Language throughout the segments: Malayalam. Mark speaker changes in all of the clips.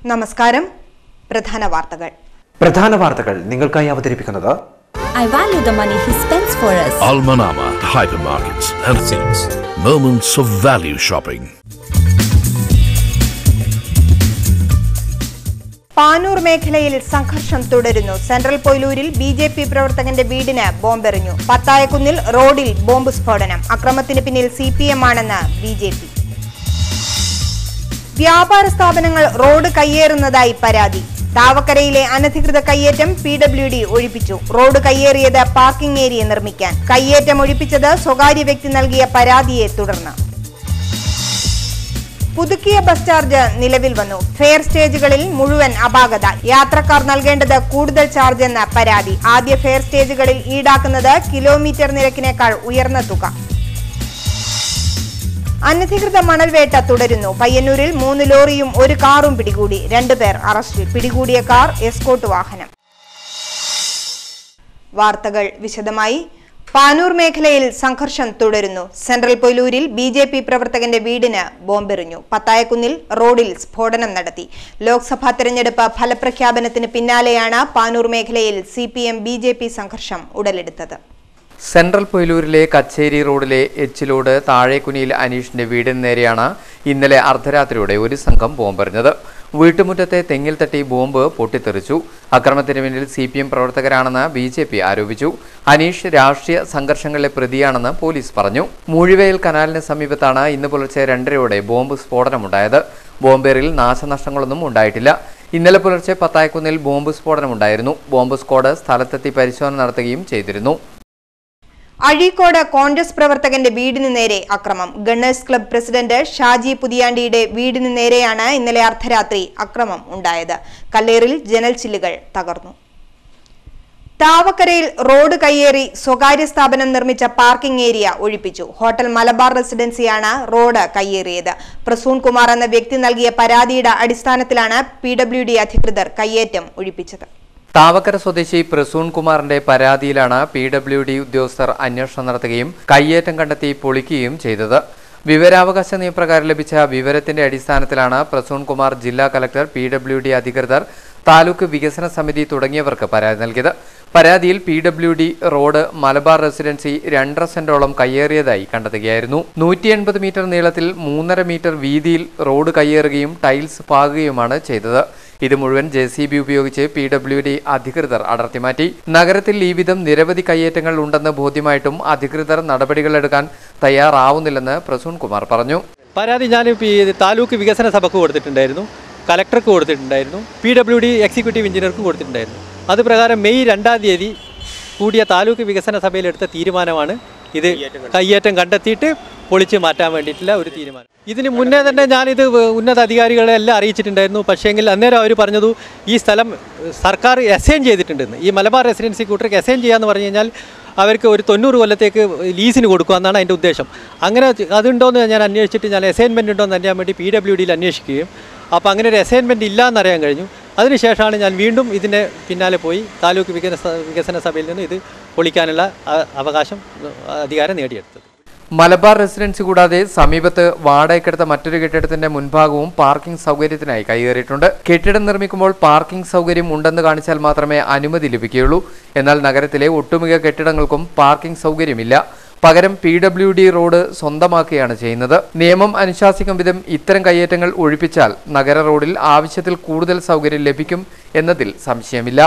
Speaker 1: നമസ്കാരം. പ്രധാന വാർത്തകൾ നിങ്ങൾക്കായി അവതരിപ്പിക്കുന്നത്
Speaker 2: I value the money he spends for us.
Speaker 3: Almanama Hypermarkets and Things. Moments of value shopping.
Speaker 1: Panoor മേഖലയിൽ സംഘർഷം തുടരുന്നു. സെൻട്രൽ പൊയിലൂരിൽ BJP പ്രവർത്തകന്റെ വീടിന് ബോംബെറിഞ്ഞു. പത്തായക്കുന്നിൽ റോഡിൽ ബോംബ് സ്ഫോടനം. അക്രമത്തിന് പിന്നിൽ CPM ആണെന്ന് BJP. വ്യാപാര സ്ഥാപനങ്ങൾ റോഡ് കയ്യേറുന്നതായി പരാതി. താവക്കരയിലെ അനധികൃത കയ്യേറ്റം PWD ഒഴിപ്പിച്ചു. റോഡ് കയ്യേറിയത് പാർക്കിംഗ് ഏരിയ നിർമ്മിക്കാൻ. കയ്യേറ്റം ഒഴിപ്പിച്ചത് സ്വകാര്യ വ്യക്തി നൽകിയ പരാതിയെ തുടർന്ന്. പുതുക്കിയ ബസ് ചാർജ് നിലവിൽ വന്നു. ഫെയർ സ്റ്റേജുകളിൽ മുഴുവൻ അപാകത. യാത്രക്കാർ നൽകേണ്ടത് കൂടുതൽ ചാർജ് എന്ന പരാതി. ആദ്യ ഫെയർ സ്റ്റേജുകളിൽ ഈടാക്കുന്നത് കിലോമീറ്റർ നിരക്കിനേക്കാൾ ഉയർന്ന തുക. അനധികൃത മണൽവേട്ട തുടരുന്നു. പയ്യന്നൂരിൽ 3 ലോറിയും 1 കാറും പിടികൂടി. 2 പേർ അറസ്റ്റിൽ. പിടികൂടിയ കാർ എസ്കോർട്ട് വാഹനം. വാർത്തകൾ വിശദമായി. പാനൂർ മേഖലയിൽ സംഘർഷം തുടരുന്നു. സെൻട്രൽ പൊയിലൂരിൽ BJP പ്രവർത്തകന്റെ വീടിന് ബോംബെറിഞ്ഞു. പത്തായക്കുന്നിൽ റോഡിൽ സ്ഫോടനം നടത്തി. ലോക്സഭാ തെരഞ്ഞെടുപ്പ് ഫലപ്രഖ്യാപനത്തിന് പിന്നാലെയാണ് പാനൂർ മേഖലയിൽ CPM BJP സംഘർഷം ഉടലെടുത്തത്.
Speaker 4: സെൻട്രൽ പൊയിലൂരിലെ കച്ചേരി റോഡിലെ എച്ചിലോട് താഴേക്കുനിയിൽ അനീഷിന്റെ വീടിന് നേരെയാണ് ഇന്നലെ അർദ്ധരാത്രിയോടെ ഒരു സംഘം ബോംബെറിഞ്ഞത്. വീട്ടുമുറ്റത്തെ തെങ്ങിൽ തട്ടി ബോംബ് പൊട്ടിത്തെറിച്ചു. അക്രമത്തിന് പിന്നിൽ CPM പ്രവർത്തകരാണെന്ന് BJP ആരോപിച്ചു. അനീഷ് രാഷ്ട്രീയ സംഘർഷങ്ങളിലെ പ്രതിയാണെന്ന് പോലീസ് പറഞ്ഞു. മൂഴിവയൽ കനാലിന് സമീപത്താണ് ഇന്ന് പുലർച്ചെ 2:30 ബോംബ് സ്ഫോടനമുണ്ടായത്. ബോംബേറിൽ നാശനഷ്ടങ്ങളൊന്നും ഉണ്ടായിട്ടില്ല. ഇന്നലെ പുലർച്ചെ പത്തായക്കുന്നിൽ ബോംബ് സ്ഫോടനമുണ്ടായിരുന്നു. ബോംബ് സ്ക്വാഡ് സ്ഥലത്തെത്തി പരിശോധന നടത്തുകയും ചെയ്തിരുന്നു.
Speaker 1: അഴീക്കോട് കോൺഗ്രസ് പ്രവർത്തകന്റെ വീടിന് നേരെ അക്രമം. ഗണ്ണേഴ്സ് ക്ലബ് പ്രസിഡന്റ് ഷാജി പുതിയാണ്ടിയുടെ വീടിന് നേരെയാണ് ഇന്നലെ അർദ്ധരാത്രി അക്രമം ഉണ്ടായത്. കല്ലേറിൽ ജനൽ ചില്ലുകൾ തകർന്നു. താവക്കരയിൽ റോഡ് കയ്യേറി സ്വകാര്യ സ്ഥാപനം നിർമ്മിച്ച പാർക്കിംഗ് ഏരിയ ഒഴിപ്പിച്ചു. ഹോട്ടൽ മലബാർ റെസിഡൻസിയാണ് റോഡ് കയ്യേറിയത്. പ്രസൂൺ കുമാർ എന്ന വ്യക്തി നൽകിയ പരാതിയുടെ അടിസ്ഥാനത്തിലാണ് PWD അധികൃതർ കയ്യേറ്റം ഒഴിപ്പിച്ചത്.
Speaker 4: താവക്കര സ്വദേശി പ്രസൂൺ കുമാറിന്റെ പരാതിയിലാണ് PWD ഉദ്യോഗസ്ഥർ അന്വേഷണം നടത്തുകയും കയ്യേറ്റം കണ്ടെത്തി പൊളിക്കുകയും ചെയ്തത്. വിവരാവകാശ നിയമപ്രകാരം ലഭിച്ച വിവരത്തിന്റെ അടിസ്ഥാനത്തിലാണ് പ്രസൂൺ കുമാർ ജില്ലാ കലക്ടർ, PWD അധികൃതർ, താലൂക്ക് വികസന സമിതി തുടങ്ങിയവർക്ക് പരാതി നൽകിയത്. പരാതിയിൽ PWD റോഡ് മലബാർ റെസിഡൻസി 2.5 സെന്റോളം കയ്യേറിയതായി കണ്ടെത്തുകയായിരുന്നു. 180 മീറ്റർ നീളത്തിൽ 3.5 മീറ്റർ വീതിയിൽ റോഡ് കയ്യേറുകയും ടൈൽസ് പാകുകയുമാണ് ചെയ്തത്. ഇത് മുഴുവൻ JCB ഉപയോഗിച്ച് PWD അധികൃതർ അടർത്തിമാറ്റി. നഗരത്തിൽ ഈ വിധം നിരവധി കയ്യേറ്റങ്ങൾ ഉണ്ടെന്ന് ബോധ്യമായിട്ടും അധികൃതർ നടപടികളെടുക്കാൻ തയ്യാറാവുന്നില്ലെന്ന് പ്രസൂൺ കുമാർ പറഞ്ഞു.
Speaker 5: പരാതി ഞാൻ താലൂക്ക് വികസന സഭയ്ക്ക് കൊടുത്തിട്ടുണ്ടായിരുന്നു, കലക്ടർക്ക് കൊടുത്തിട്ടുണ്ടായിരുന്നു, PWD എക്സിക്യൂട്ടീവ് എഞ്ചിനീയർക്ക് കൊടുത്തിട്ടുണ്ടായിരുന്നു. അത് പ്രകാരം മെയ് 2-ാം തീയതി കൂടിയ താലൂക്ക് വികസന സഭയിലെടുത്ത തീരുമാനമാണ് ഇത് കയ്യേറ്റം കണ്ടെത്തിയിട്ട് പൊളിച്ച് മാറ്റാൻ വേണ്ടിയിട്ടുള്ള ഒരു തീരുമാനം. ഇതിന് മുന്നേ തന്നെ ഞാനിത് ഉന്നത അധികാരികളെ എല്ലാം അറിയിച്ചിട്ടുണ്ടായിരുന്നു. പക്ഷേങ്കിൽ അന്നേരം അവർ പറഞ്ഞതു ഈ സ്ഥലം സർക്കാർ അസൈൻ ചെയ്തിട്ടുണ്ടെന്ന്. ഈ മലബാർ റെസിഡൻസി കൂട്ടർക്ക് അസൈൻ ചെയ്യാമെന്ന് പറഞ്ഞു കഴിഞ്ഞാൽ അവർക്ക് ഒരു 90 കൊല്ലത്തേക്ക് ലീസിന് കൊടുക്കുക എന്നാണ് അതിൻ്റെ ഉദ്ദേശം. അങ്ങനെ അതുണ്ടോയെന്ന് ഞാൻ അന്വേഷിച്ചിട്ട് ഞാൻ അസൈൻമെൻറ്റ് ഉണ്ടോ എന്ന് അറിയാൻ വേണ്ടി PWDയിൽ അന്വേഷിക്കുകയും അപ്പോൾ അങ്ങനെ ഒരു അസൈൻമെൻറ്റ് ഇല്ല എന്നറിയാൻ കഴിഞ്ഞു. അതിനുശേഷമാണ് ഞാൻ വീണ്ടും ഇതിൻ്റെ പിന്നാലെ പോയി താലൂക്ക് വികസന സഭയിൽ നിന്ന് ഇത് പൊളിക്കാനുള്ള അവകാശം, അധികാരം നേടിയെടുത്തത്.
Speaker 4: മലബാർ റെസിഡൻസി കൂടാതെ സമീപത്ത് വാടകയ്ക്കെടുത്ത മറ്റൊരു കെട്ടിടത്തിന്റെ മുൻഭാഗവും പാർക്കിംഗ് സൗകര്യത്തിനായി കൈയേറിയിട്ടുണ്ട്. കെട്ടിടം നിർമ്മിക്കുമ്പോൾ പാർക്കിംഗ് സൗകര്യം ഉണ്ടെന്ന് കാണിച്ചാൽ മാത്രമേ അനുമതി ലഭിക്കുകയുള്ളൂ. എന്നാൽ നഗരത്തിലെ ഒട്ടുമിക്ക കെട്ടിടങ്ങൾക്കും പാർക്കിംഗ് സൗകര്യമില്ല. പകരം PWD റോഡ് സ്വന്തമാക്കുകയാണ് ചെയ്യുന്നത്. നിയമം അനുശാസിക്കും വിധം ഇത്തരം കയ്യേറ്റങ്ങൾ ഒഴിപ്പിച്ചാൽ നഗര റോഡിൽ ആവശ്യത്തിൽ കൂടുതൽ സൗകര്യം ലഭിക്കും എന്നതിൽ സംശയമില്ല.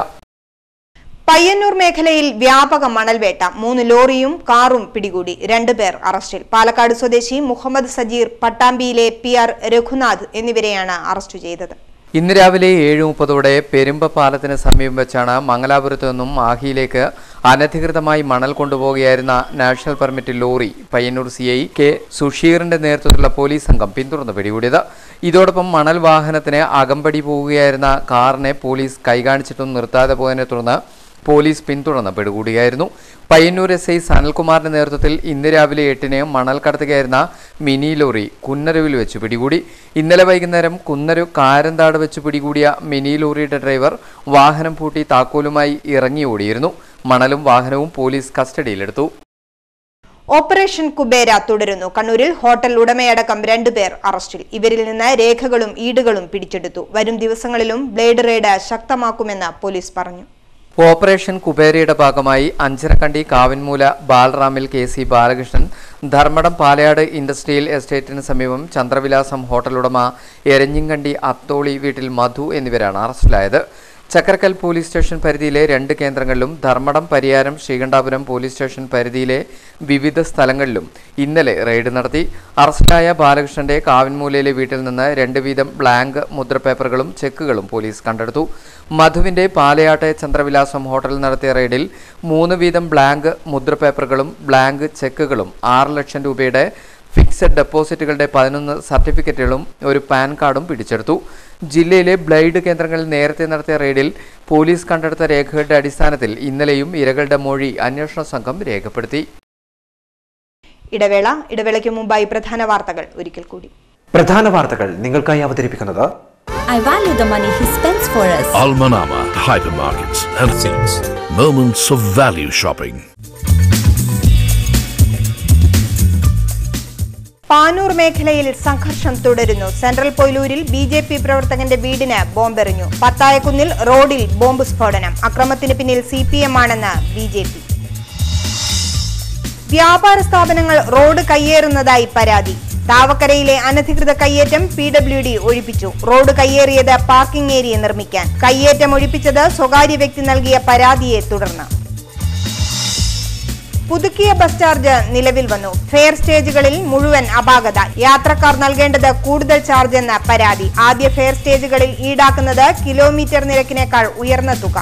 Speaker 1: പയ്യന്നൂർ മേഖലയിൽ വ്യാപക മണൽവേട്ട. 3 ലോറിയും കാറും പിടികൂടി. 2 പേർ അറസ്റ്റിൽ. പാലക്കാട് സ്വദേശി മുഹമ്മദ് സജീർ, പട്ടാമ്പിയിലെ PR രഘുനാഥ് എന്നിവരെയാണ് അറസ്റ്റ് ചെയ്തത്.
Speaker 4: ഇന്ന് രാവിലെ 7:30 പെരുമ്പ പാലത്തിന് സമീപം വെച്ചാണ് മംഗലാപുരത്തു നിന്നും മാഹിയിലേക്ക് അനധികൃതമായി മണൽ കൊണ്ടുപോകുകയായിരുന്ന national permit lorry Payyanur CI K സുഷീറിന്റെ നേതൃത്വത്തിലുള്ള പോലീസ് സംഘം പിന്തുടർന്ന് പിടികൂടിയത്. ഇതോടൊപ്പം മണൽ വാഹനത്തിന് അകമ്പടി പോവുകയായിരുന്ന കാറിനെ പോലീസ് കൈകാണിച്ചിട്ടും നിർത്താതെ പോയതിനെ തുടർന്ന് പോലീസ് പിന്തുടർന്ന് പിടികൂടുകയായിരുന്നു. പയ്യന്നൂർ SI സനൽകുമാറിന്റെ നേതൃത്വത്തിൽ ഇന്ന് രാവിലെ 8-ന് മണൽ കടത്തുകയായിരുന്ന മിനി ലോറി കുന്നരുവിൽ വെച്ച് പിടികൂടി. ഇന്നലെ വൈകുന്നേരം കുന്നരു കാരന്താട് വെച്ച് പിടികൂടിയ മിനി ലോറിയുടെ ഡ്രൈവർ വാഹനം പൂട്ടി താക്കോലുമായി ഇറങ്ങി ഓടിയിരുന്നു. മണലും വാഹനവും പോലീസ് കസ്റ്റഡിയിലെടുത്തു.
Speaker 1: ഓപ്പറേഷൻ കുബേര തുടരുന്നു. കണ്ണൂരിൽ ഹോട്ടൽ ഉടമയടക്കം 2 പേർ അറസ്റ്റിൽ. ഇവരിൽ നിന്ന് രേഖകളും ഈടുകളും പിടിച്ചെടുത്തു. വരും ദിവസങ്ങളിലും ബ്ലേഡ് റെയ്ഡ് ശക്തമാക്കുമെന്ന് പോലീസ് പറഞ്ഞു.
Speaker 4: ഓപ്പറേഷൻ കുബേരയുടെ ഭാഗമായി അഞ്ചരക്കണ്ടി കാവിൻമൂല ബാലറാമിൽ KC ബാലകൃഷ്ണൻ, ധർമ്മടം പാലയാട് ഇൻഡസ്ട്രിയൽ എസ്റ്റേറ്റിന് സമീപം ചന്ദ്രവിലാസം ഹോട്ടൽ ഉടമ എരഞ്ഞിങ്കണ്ടി അത്തോളി വീട്ടിൽ മധു എന്നിവരാണ് അറസ്റ്റിലായത്. ചക്കരക്കൽ പോലീസ് സ്റ്റേഷൻ പരിധിയിലെ 2 കേന്ദ്രങ്ങളിലും ധർമ്മടം, പരിയാരം, ശ്രീകണ്ഠാപുരം പോലീസ് സ്റ്റേഷൻ പരിധിയിലെ വിവിധ സ്ഥലങ്ങളിലും ഇന്നലെ റെയ്ഡ് നടത്തി. അറസ്റ്റിലായ ബാലകൃഷ്ണന്റെ കാവിൻമൂലയിലെ വീട്ടിൽ നിന്ന് 2 വീതം ബ്ലാങ്ക് മുദ്രപേപ്പറുകളും ചെക്കുകളും പോലീസ് കണ്ടെടുത്തു. മധുവിന്റെ പാലയാട്ടെ ചന്ദ്രവിലാസം ഹോട്ടലിൽ നടത്തിയ റെയ്ഡിൽ 3 വീതം ബ്ലാങ്ക് മുദ്രപേപ്പറുകളും ബ്ലാങ്ക് ചെക്കുകളും 6 ലക്ഷം രൂപയുടെ ഫിക്സഡ് ഡെപ്പോസിറ്റുകളുടെ 11 സർട്ടിഫിക്കറ്റുകളും ഒരു പാൻ കാർഡും പിടിച്ചെടുത്തു. ജില്ലയിലെ ബ്ലേഡ് കേന്ദ്രങ്ങളിൽ നേരത്തെ നടത്തിയ റെയ്ഡിൽ പോലീസ് കണ്ടെടുത്ത രേഖകളുടെ അടിസ്ഥാനത്തിൽ ഇന്നലെയും ഇരകളുടെ മൊഴി അന്വേഷണ സംഘം രേഖപ്പെടുത്തി.
Speaker 1: ഇടവേളയ്ക്ക് മുമ്പായി പ്രധാന വാർത്തകൾ ഒരിക്കൽ കൂടി.
Speaker 6: പ്രധാന വാർത്തകൾ നിങ്ങൾക്കായി അവതരിപ്പിക്കുന്നത്
Speaker 2: I value the money he spends for us.
Speaker 3: Almanama Hypermarkets and Things. Moments of value shopping.
Speaker 1: Panoor മേഖലയിൽ സംഘർഷം തുടരുന്നു. സെൻട്രൽ പൊയിലൂരിൽ BJP പ്രവർത്തകന്റെ വീടിന് ബോംബെറിഞ്ഞു. പത്തായക്കുന്നിൽ റോഡിൽ ബോംബ് സ്ഫോടനം. അക്രമത്തിന് പിന്നിൽ CPM ആണെന്ന് BJP. വ്യാപാര സ്ഥാപനങ്ങൾ റോഡ് കയ്യേറുന്നതായി പരാതി. താവക്കരയിലെ അനധികൃത കയ്യേറ്റം PWD ഒഴിപ്പിച്ചു. റോഡ് കയ്യേറിയത് പാർക്കിംഗ് ഏരിയ നിർമ്മിക്കാൻ. കയ്യേറ്റം ഒഴിപ്പിച്ചത് സ്വകാര്യ വ്യക്തി നൽകിയ പരാതിയെ തുടർന്ന്. പുതുക്കിയ ബസ് ചാർജ് നിലവിൽ വന്നു. ഫെയർ സ്റ്റേജുകളിൽ മുഴുവൻ അപാകത. യാത്രക്കാർ നൽകേണ്ടത് കൂടുതൽ ചാർജ് എന്ന പരാതി. ആദ്യ ഫെയർ സ്റ്റേജുകളിൽ ഈടാക്കുന്നത് കിലോമീറ്റർ നിരക്കിനേക്കാൾ ഉയർന്ന തുക.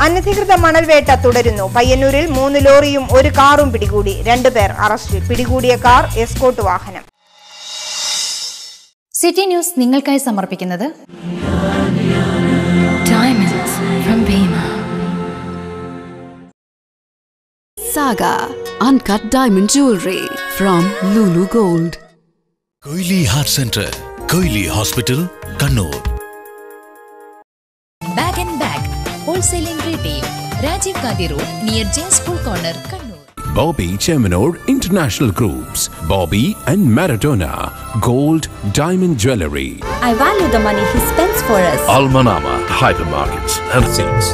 Speaker 1: അനധികൃത മണൽവേട്ട തുടരുന്നു. പയ്യന്നൂരിൽ 3 ലോറിയും 1 കാറും പിടികൂടി. 2 പേർ അറസ്റ്റിൽ. പിടികൂടിയ കാർ എസ്കോർട്ട് വാഹനം.
Speaker 7: സിറ്റി ന്യൂസ് നിങ്ങൾക്കായി സമർപ്പിക്കുന്നത്
Speaker 8: Saga Uncut Diamond Jewelry from Lulu Gold.
Speaker 9: Koili Heart Center, Koili Hospital, Kannur.
Speaker 10: Bag and Bag, Wholesale and Retail, Rajiv Gandhi Road near J School Corner, Kannur.
Speaker 9: Bobby Cheminode International Groups, Bobby and Maradona, Gold Diamond Jewelry.
Speaker 2: I value the money he spends for us.
Speaker 3: Almanama Hypermarkets and Things.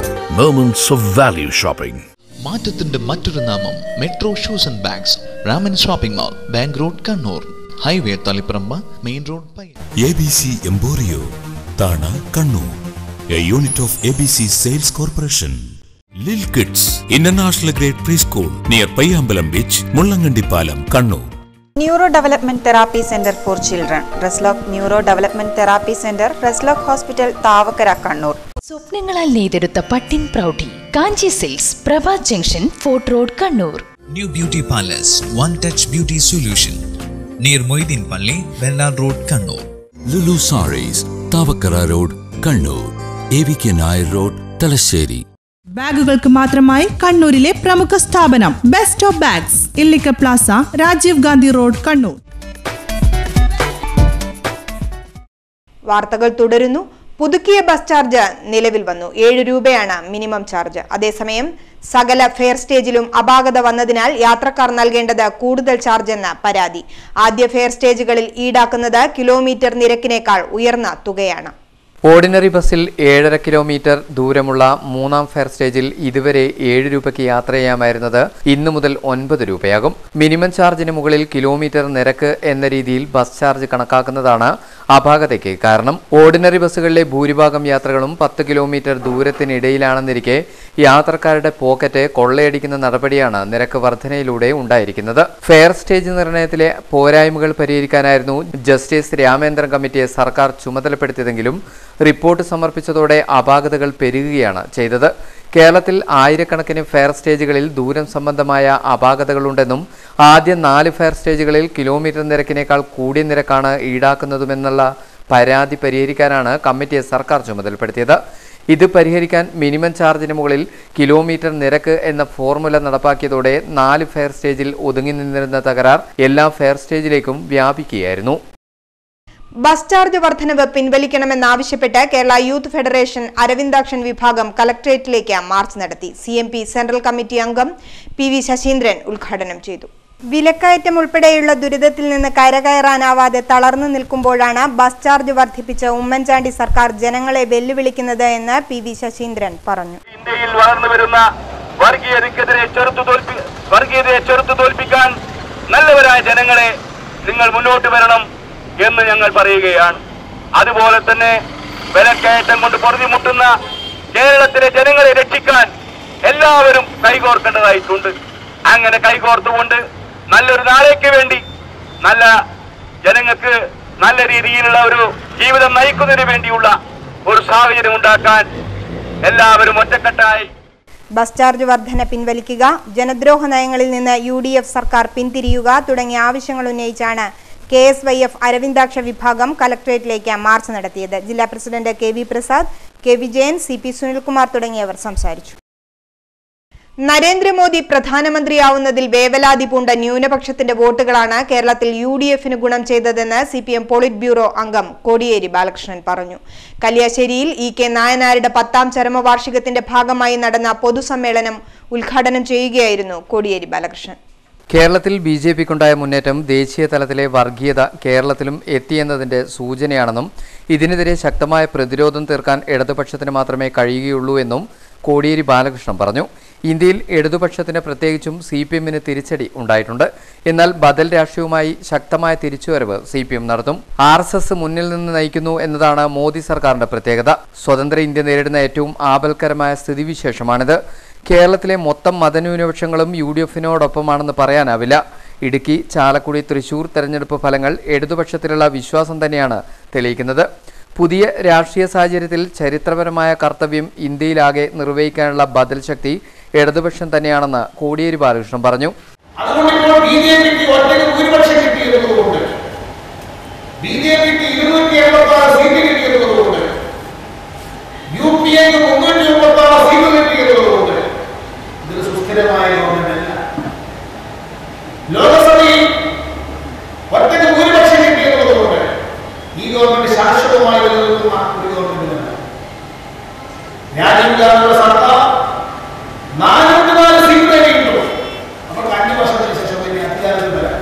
Speaker 3: Moments of value shopping.
Speaker 11: മാറ്റത്തിന്റെ മറ്റൊരു നാമം metro shoes and bags, Raman shopping mall, bank road, Kannur. Highway Taliparamba, main road Payyanur.
Speaker 9: ABC Emporio, Tana, Kannur. A unit of ABC Sales Corporation. Lil Kids International Grade Preschool near Payyambalam Beach, Mullangandi Palam, Kannur.
Speaker 12: Neuro Development Therapy Center for Children, Reslock Neuro Development Therapy Center, Reslock Hospital, Tavakara, Kannur.
Speaker 10: സ്വപ്നങ്ങളാൽ നെയ്തെടുത്ത പട്ടിൻ പ്രൗഢി, Kanchi silks, Prabha junction, fort road, Kannur.
Speaker 13: New beauty palace, one touch beauty solution, near Moideen Palli, Bernard road, Kannur.
Speaker 9: Lulu Sarees, Tavakara Road, Kannur. AVK Nair Road, Talassery.
Speaker 14: ബാഗുകൾക്ക് മാത്രമായി കണ്ണൂരിലെ പ്രമുഖ സ്ഥാപനം best of bags, Illikka plaza, Rajiv Gandhi road, Kannur.
Speaker 1: വാർത്തകൾ തുടരുന്നു. പുതുക്കിയ ബസ് ചാർജ് നിലവിൽ വന്നു. 7 രൂപയാണ് മിനിമം ചാർജ്. അതേസമയം സകല ഫെയർ സ്റ്റേജിലും അപാകത വന്നതിനാൽ യാത്രക്കാർ നൽകേണ്ടത് കൂടുതൽ ചാർജ് എന്ന പരാതി. ആദ്യ ഫെയർ സ്റ്റേജുകളിൽ ഈടാക്കുന്നത് കിലോമീറ്റർ നിരക്കിനേക്കാൾ ഉയർന്ന തുകയാണ്.
Speaker 4: ഓർഡിനറി ബസ്സിൽ 7.5 കിലോമീറ്റർ ദൂരമുള്ള 3ാം ഫെയർ സ്റ്റേജിൽ ഇതുവരെ 7 രൂപയ്ക്ക് യാത്ര ചെയ്യാമായിരുന്നത് ഇന്നു മുതൽ 9 രൂപയാകും. മിനിമം ചാർജിന് മുകളിൽ കിലോമീറ്റർ നിരക്ക് എന്ന രീതിയിൽ ബസ് ചാർജ് കണക്കാക്കുന്നതാണ് അപാകതയ്ക്ക് കാരണം. ഓർഡിനറി ബസ്സുകളിലെ ഭൂരിഭാഗം യാത്രകളും 10 കിലോമീറ്റർ ദൂരത്തിനിടയിലാണെന്നിരിക്കെ യാത്രക്കാരുടെ പോക്കറ്റ് കൊള്ളയടിക്കുന്ന നടപടിയാണ് നിരക്ക് വർധനയിലൂടെ ഉണ്ടായിരിക്കുന്നത്. ഫെയർ സ്റ്റേജ് നിർണയത്തിലെ പോരായ്മകൾ പരിഹരിക്കാനായിരുന്നു ജസ്റ്റിസ് രാമേന്ദ്രൻ കമ്മിറ്റിയെ സർക്കാർ ചുമതലപ്പെടുത്തിയതെങ്കിലും റിപ്പോർട്ട് സമർപ്പിച്ചതോടെ അപാകതകൾ പെരുകുകയാണ് ചെയ്തത്. കേരളത്തിൽ ആയിരക്കണക്കിന് ഫെയർ സ്റ്റേജുകളിൽ ദൂരം സംബന്ധമായ അപാകതകളുണ്ടെന്നും ആദ്യ 4 ഫെയർ സ്റ്റേജുകളിൽ കിലോമീറ്റർ നിരക്കിനേക്കാൾ കൂടിയ നിരക്കാണ് ഈടാക്കുന്നതുമെന്നുള്ള പരാതി പരിഹരിക്കാനാണ് കമ്മിറ്റിയെ സർക്കാർ ചുമതലപ്പെടുത്തിയത്. ഇത് പരിഹരിക്കാൻ മിനിമം ചാർജിന് മുകളിൽ കിലോമീറ്റർ നിരക്ക് എന്ന ഫോർമുല നടപ്പാക്കിയതോടെ 4 ഫെയർ സ്റ്റേജിൽ ഒതുങ്ങി നിന്നിരുന്ന തകരാർ എല്ലാ ഫെയർ സ്റ്റേജിലേക്കും വ്യാപിക്കുകയായിരുന്നു.
Speaker 1: ബസ് ചാർജ് വർധനവ് പിൻവലിക്കണമെന്നാവശ്യപ്പെട്ട് കേരള യൂത്ത് ഫെഡറേഷൻ അരവിന്ദാക്ഷൻ വിഭാഗം കലക്ടറേറ്റിലേക്ക് മാർച്ച് നടത്തി. CMP സെൻട്രൽ കമ്മിറ്റി അംഗം PV ശശീന്ദ്രൻ ഉദ്ഘാടനം ചെയ്തു. വിലക്കയറ്റം ഉൾപ്പെടെയുള്ള ദുരിതത്തിൽ നിന്ന് കരകയറാനാവാതെ തളർന്നു നിൽക്കുമ്പോഴാണ് ബസ് ചാർജ് വർദ്ധിപ്പിച്ച ഉമ്മൻചാണ്ടി സർക്കാർ ജനങ്ങളെ വെല്ലുവിളിക്കുന്നത് എന്ന് PV ശശീന്ദ്രൻ പറഞ്ഞു.
Speaker 15: ഇന്ത്യയിൽ വളർന്നുവരുന്ന വർഗീയതയ്ക്കെതിരെ ചെറുത്തു തോൽപ്പിക്കാൻ നല്ലവരായ ജനങ്ങളെ നിങ്ങൾ മുന്നോട്ട് വരണം എന്ന് ഞങ്ങൾ പറയുകയാണ്. അതുപോലെ തന്നെ വിലക്കയറ്റം കൊണ്ട് പൊറുതിമുട്ടുന്ന കേരളത്തിലെ ജനങ്ങളെ രക്ഷിക്കാൻ എല്ലാവരും കൈകോർക്കേണ്ടതായിട്ടുണ്ട്. അങ്ങനെ കൈകോർത്തുകൊണ്ട് നല്ലൊരു നാളേക്ക് വേണ്ടി നല്ല ജനങ്ങൾക്ക് നല്ല രീതിയിലുള്ള ഒരു ജീവിതം നയിക്കുന്നതിന് വേണ്ടിയുള്ള ഒരു സാഹചര്യം ഉണ്ടാക്കാൻ എല്ലാവരും ഒറ്റക്കെട്ടായി.
Speaker 1: ബസ് ചാർജ് വർധന പിൻവലിക്കുക, ജനദ്രോഹ നയങ്ങളിൽ നിന്ന് UDF സർക്കാർ പിന്തിരിയുക തുടങ്ങിയ ആവശ്യങ്ങൾ ഉന്നയിച്ചാണ് KSYF അരവിന്ദാക്ഷ വിഭാഗം കലക്ടറേറ്റിലേക്ക് മാർച്ച് നടത്തിയത്. ജില്ലാ president KV Prasad, K Vijayan, CP Sunilkumar തുടങ്ങിയവർ സംസാരിച്ചു. നരേന്ദ്രമോദി പ്രധാനമന്ത്രിയാവുന്നതിൽ വേവലാതി പൂണ്ട ന്യൂനപക്ഷത്തിന്റെ വോട്ടുകളാണ് കേരളത്തിൽ UDFന് ഗുണം ചെയ്തതെന്ന് CPM പോളിറ്റ് ബ്യൂറോ അംഗം കോടിയേരി ബാലകൃഷ്ണൻ പറഞ്ഞു. കല്യാശ്ശേരിയിൽ EK നായനാരുടെ 10ാം ചരമവാർഷികത്തിന്റെ ഭാഗമായി നടന്ന പൊതുസമ്മേളനം ഉദ്ഘാടനം ചെയ്യുകയായിരുന്നു കോടിയേരി ബാലകൃഷ്ണൻ.
Speaker 4: കേരളത്തിൽ BJPക്കുണ്ടായ മുന്നേറ്റം ദേശീയ തലത്തിലെ വർഗീയത കേരളത്തിലും എത്തിയെന്നതിന്റെ സൂചനയാണെന്നും ഇതിനെതിരെ ശക്തമായ പ്രതിരോധം തീർക്കാൻ ഇടതുപക്ഷത്തിന് മാത്രമേ കഴിയുകയുള്ളൂ എന്നും കോടിയേരി ബാലകൃഷ്ണൻ പറഞ്ഞു. ഇന്ത്യയിൽ ഇടതുപക്ഷത്തിന് പ്രത്യേകിച്ചും CPMന് തിരിച്ചടി ഉണ്ടായിട്ടുണ്ട്. എന്നാൽ ബദൽ രാഷ്ട്രീയവുമായി ശക്തമായ തിരിച്ചുവരവ് CPM നടത്തും. RSS മുന്നിൽ നിന്ന് നയിക്കുന്നു എന്നതാണ് മോദി സർക്കാരിന്റെ പ്രത്യേകത. സ്വതന്ത്ര ഇന്ത്യ നേരിടുന്ന ഏറ്റവും ആപൽക്കരമായ സ്ഥിതിവിശേഷമാണിത്. കേരളത്തിലെ മൊത്തം മതന്യൂനപക്ഷങ്ങളും UDFനോടൊപ്പമാണെന്ന് പറയാനാവില്ല. ഇടുക്കി, ചാലക്കുടി, തൃശൂർ തെരഞ്ഞെടുപ്പ് ഫലങ്ങൾ ഇടതുപക്ഷത്തിലുള്ള വിശ്വാസം തന്നെയാണ് തെളിയിക്കുന്നത്. പുതിയ രാഷ്ട്രീയ സാഹചര്യത്തിൽ ചരിത്രപരമായ കർത്തവ്യം ഇന്ത്യയിലാകെ നിർവഹിക്കാനുള്ള ബദൽ ശക്തി ഇടതുപക്ഷം തന്നെയാണെന്ന് കോടിയേരി ബാലകൃഷ്ണൻ പറഞ്ഞു.
Speaker 16: ലോകസഭയിൽ ഒറ്റയ്ക്ക് ഭൂരിപക്ഷം കിട്ടിയതുകൊണ്ട് ഈ ഗവൺമെന്റ് ശാശ്വതമായി നിലനിൽക്കുന്ന ഒരു ഗവൺമെന്റിനല്ല. രാജീവ് ഗാന്ധിയുടെ സർക്കാർ 404 സീറ്റ് നേടിയിട്ടു. നമുക്ക് 5 വർഷത്തിന് ശേഷം അധികാരത്തിൽ വരാൻ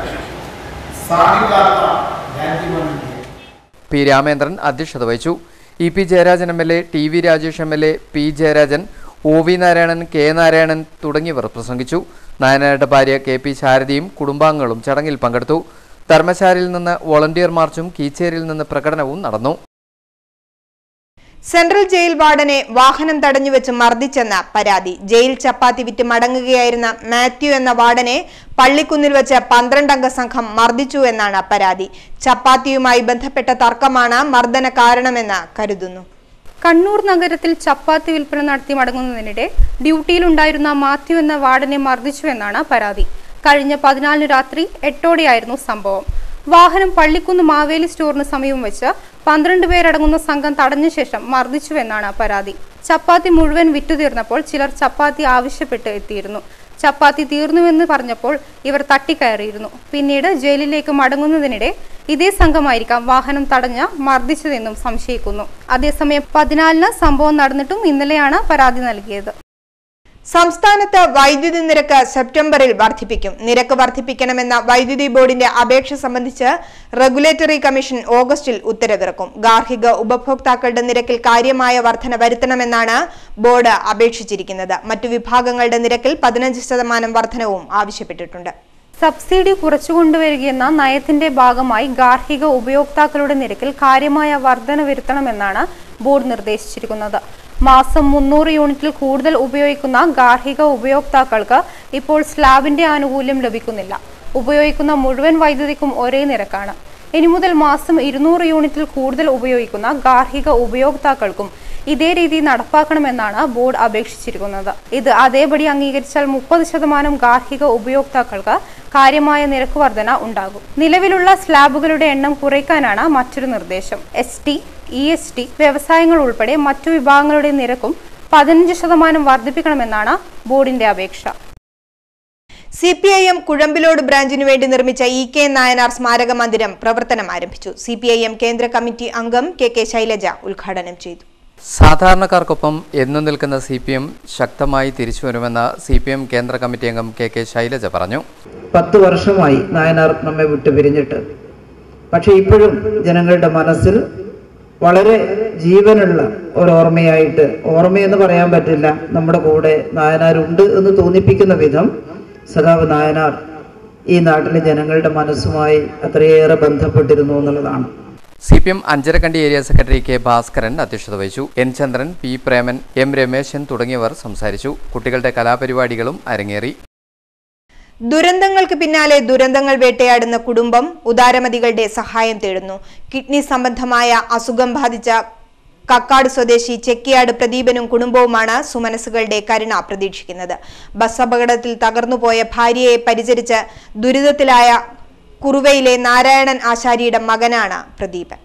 Speaker 16: സാധിക്കാത്ത രാജ്യമാണ്.
Speaker 4: P രാമേന്ദ്രൻ അധ്യക്ഷത വഹിച്ചു. EP Jayarajan MLA, TV Rajesh MLA, P Jayarajan, OV Narayanan, K Narayanan തുടങ്ങിയവർ പ്രസംഗിച്ചു. നായനാരുടെ ഭാര്യ KP ശാരദയും കുടുംബാംഗങ്ങളും ചടങ്ങിൽ പങ്കെടുത്തു. ധർമ്മശാലയിൽ നിന്ന് വോളണ്ടിയർ മാർച്ചും കീച്ചേരിയിൽ നിന്ന് പ്രകടനവും നടന്നു.
Speaker 1: സെൻട്രൽ ജയിൽ വാർഡനെ വാഹനം തടഞ്ഞുവെച്ച് മർദ്ദിച്ചെന്ന പരാതി. ജയിൽ ചപ്പാത്തി വിറ്റ് മടങ്ങുകയായിരുന്ന മാത്യു എന്ന വാർഡനെ പള്ളിക്കുന്നിൽ വെച്ച് 12 അംഗ സംഘം മർദ്ദിച്ചു എന്നാണ് പരാതി. ചപ്പാത്തിയുമായി ബന്ധപ്പെട്ട തർക്കമാണ് മർദ്ദന കാരണമെന്ന് കരുതുന്നു.
Speaker 17: കണ്ണൂർ നഗരത്തിൽ ചപ്പാത്തി വിൽപ്പന നടത്തി മടങ്ങുന്നതിനിടെ ഡ്യൂട്ടിയിലുണ്ടായിരുന്ന മാത്യു എന്ന വാർഡനെ മർദ്ദിച്ചുവെന്നാണ് പരാതി. കഴിഞ്ഞ 14 രാത്രി 8ഓടെയായിരുന്നു സംഭവം. വാഹനം പള്ളിക്കുന്ന് മാവേലി സ്റ്റോറിന് സമീപം വെച്ച് 12 പേരടങ്ങുന്ന സംഘം തടഞ്ഞ ശേഷം മർദ്ദിച്ചുവെന്നാണ് പരാതി. ചപ്പാത്തി മുഴുവൻ വിറ്റുതീർന്നപ്പോൾ ചിലർ ചപ്പാത്തി ആവശ്യപ്പെട്ട് എത്തിയിരുന്നു. ചപ്പാത്തി തീർന്നുവെന്ന് പറഞ്ഞപ്പോൾ ഇവർ തട്ടിക്കയറിയിരുന്നു. പിന്നീട് ജയിലിലേക്ക് മടങ്ങുന്നതിനിടെ ഇതേ സംഘമായിരിക്കാം വാഹനം തടഞ്ഞ മർദ്ദിച്ചതെന്നും സംശയിക്കുന്നു. അതേസമയം 14-ന് സംഭവം നടന്നിട്ടും ഇന്നലെയാണ് പരാതി നൽകിയത്.
Speaker 1: സംസ്ഥാനത്ത് വൈദ്യുതി നിരക്ക് സെപ്റ്റംബറിൽ വർദ്ധിപ്പിക്കും. നിരക്ക് വർദ്ധിപ്പിക്കണമെന്ന വൈദ്യുതി ബോർഡിന്റെ അപേക്ഷ സംബന്ധിച്ച് റെഗുലേറ്ററി കമ്മീഷൻ ഓഗസ്റ്റിൽ ഉത്തരവിറക്കും. ഗാർഹിക ഉപഭോക്താക്കളുടെ നിരക്കിൽ കാര്യമായ വർധന വരുത്തണമെന്നാണ് ബോർഡ് അപേക്ഷിച്ചിരിക്കുന്നത്. മറ്റു വിഭാഗങ്ങളുടെ നിരക്കിൽ 15% വർധനവും ആവശ്യപ്പെട്ടിട്ടുണ്ട്.
Speaker 17: സബ്സിഡി കുറച്ചുകൊണ്ടുവരികയെന്ന നയത്തിന്റെ ഭാഗമായി ഗാർഹിക ഉപയോക്താക്കളുടെ നിരക്കിൽ കാര്യമായ വർധന വരുത്തണമെന്നാണ് ബോർഡ് നിർദ്ദേശിച്ചിരിക്കുന്നത്. മാസം 300 യൂണിറ്റിൽ കൂടുതൽ ഉപയോഗിക്കുന്ന ഗാർഹിക ഉപയോക്താക്കൾക്ക് ഇപ്പോൾ സ്ലാബിന്റെ ആനുകൂല്യം ലഭിക്കുന്നില്ല. ഉപയോഗിക്കുന്ന മുഴുവൻ വൈദ്യുതിക്കും ഒരേ നിരക്കാണ്. ഇനി മുതൽ മാസം 200 യൂണിറ്റിൽ കൂടുതൽ ഉപയോഗിക്കുന്ന ഗാർഹിക ഉപയോക്താക്കൾക്കും ഇതേ രീതി നടപ്പാക്കണമെന്നാണ് ബോർഡ് അപേക്ഷിച്ചിരിക്കുന്നത്. ഇത് അതേപടി അംഗീകരിച്ചാൽ 30% ഗാർഹിക ഉപയോക്താക്കൾക്ക് കാര്യമായ നിരക്ക് വർധന ഉണ്ടാകും. നിലവിലുള്ള സ്ലാബുകളുടെ എണ്ണം കുറയ്ക്കാനാണ് മറ്റൊരു നിർദ്ദേശം. ST, EST വ്യവസായങ്ങൾ ഉൾപ്പെടെ മറ്റു വിഭാഗങ്ങളുടെ നിരക്കും 15% വർദ്ധിപ്പിക്കണമെന്നാണ് ബോർഡിന്റെ അപേക്ഷ.
Speaker 1: CPIM കുഴമ്പിലോട് ബ്രാഞ്ചിനു വേണ്ടി നിർമ്മിച്ച EK നായനാർ സ്മാരക മന്ദിരം പ്രവർത്തനം ആരംഭിച്ചു. CPIM കേന്ദ്ര കമ്മിറ്റി അംഗം KK ശൈലജ ഉദ്ഘാടനം ചെയ്തു.
Speaker 4: സാധാരണക്കാർക്കൊപ്പം എന്നും നിൽക്കുന്ന CPM ശക്തമായി തിരിച്ചുവരുമെന്ന് CPM കേന്ദ്ര കമ്മിറ്റി അംഗം KK ശൈലജ പറഞ്ഞു.
Speaker 18: 10 വർഷമായി നായനാർ നമ്മെ വിട്ടു പിരിഞ്ഞിട്ട്, പക്ഷെ ഇപ്പോഴും ജനങ്ങളുടെ മനസ്സിൽ വളരെ ജീവനുള്ള ഒരു ഓർമ്മയായിട്ട്, ഓർമ്മയെന്ന് പറയാൻ പറ്റില്ല, നമ്മുടെ കൂടെ നായനാരുണ്ട് എന്ന് തോന്നിപ്പിക്കുന്ന വിധം സഖാവ് നായനാർ ഈ നാട്ടിലെ ജനങ്ങളുടെ മനസ്സുമായി അത്രയേറെ ബന്ധപ്പെട്ടിരുന്നു എന്നുള്ളതാണ്.
Speaker 4: CPM Anjarakandy area secretary K Bhaskaran അധ്യക്ഷത വഹിച്ചു. N ചന്ദ്രൻ, P പ്രേമൻ, M രമേശൻ തുടങ്ങിയവർ സംസാരിച്ചു. കുട്ടികളുടെ കലാപരിപാടികളും അരങ്ങേറി.
Speaker 1: ദുരന്തങ്ങൾക്ക് പിന്നാലെ ദുരന്തങ്ങൾ വേട്ടയാടുന്ന കുടുംബം ഉദാരമതികളുടെ സഹായം തേടുന്നു. കിഡ്നി സംബന്ധമായ അസുഖം ബാധിച്ച കക്കാട് സ്വദേശി ചെക്കിയാട് പ്രദീപനും കുടുംബവുമാണ് സുമനസുകളുടെ കരുണ പ്രതീക്ഷിക്കുന്നത്. ബസ് അപകടത്തിൽ തകർന്നുപോയ ഭാര്യയെ പരിചരിച്ച് ദുരിതത്തിലായ കുറുവയിലെ നാരായണൻ ആശാരിയുടെ മകനാണ് പ്രദീപൻ.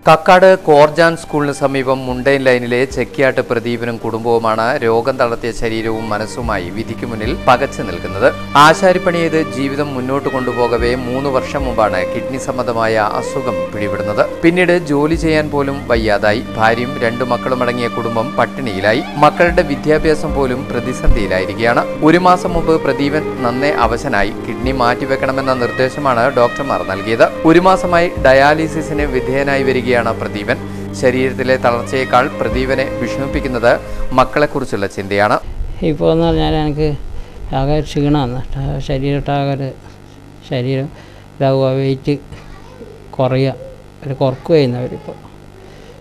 Speaker 4: കക്കാട് കോർജാൻ സ്കൂളിന് സമീപം മുണ്ടൈൻ ലൈനിലെ ചെക്കിയാട്ട് പ്രദീപനും കുടുംബവുമാണ് രോഗം തളർത്തിയ ശരീരവും മനസ്സുമായി വിധിക്ക് മുന്നിൽ പകച്ചു നിൽക്കുന്നത്. ആശാരിപ്പണി ചെയ്ത് ജീവിതം മുന്നോട്ട് കൊണ്ടുപോകവേ 3 വർഷം മുമ്പാണ് കിഡ്നി സംബന്ധമായ അസുഖം പിടിപെടുന്നത്. പിന്നീട് ജോലി ചെയ്യാൻ പോലും വയ്യാതായി. ഭാര്യയും 2 മക്കളും അടങ്ങിയ കുടുംബം പട്ടിണിയിലായി. മക്കളുടെ വിദ്യാഭ്യാസം പോലും പ്രതിസന്ധിയിലായിരിക്കുകയാണ്. 1 മാസം മുമ്പ് പ്രദീപൻ നന്നേ അവശനായി. കിഡ്നി മാറ്റിവെക്കണമെന്ന നിർദ്ദേശമാണ് ഡോക്ടർമാർ നൽകിയത്. 1 മാസമായി ഡയാലിസിസിന് വിധേയനായി വരികയാണ് പ്രദീപൻ. ശരീരത്തിലെ തളർച്ചയേക്കാൾ പ്രദീപനെ വിഷമിപ്പിക്കുന്നത് മക്കളെക്കുറിച്ചുള്ള ചിന്തയാണ്.
Speaker 19: ഇപ്പോൾ എന്ന് പറഞ്ഞാൽ എനിക്ക് ആകെ ക്ഷീണമാണ്. ശരീരം ഇതാവുക, വെയിറ്റ് കുറയുക, ഒരു കുറക്ക് വരുന്നവരിപ്പോൾ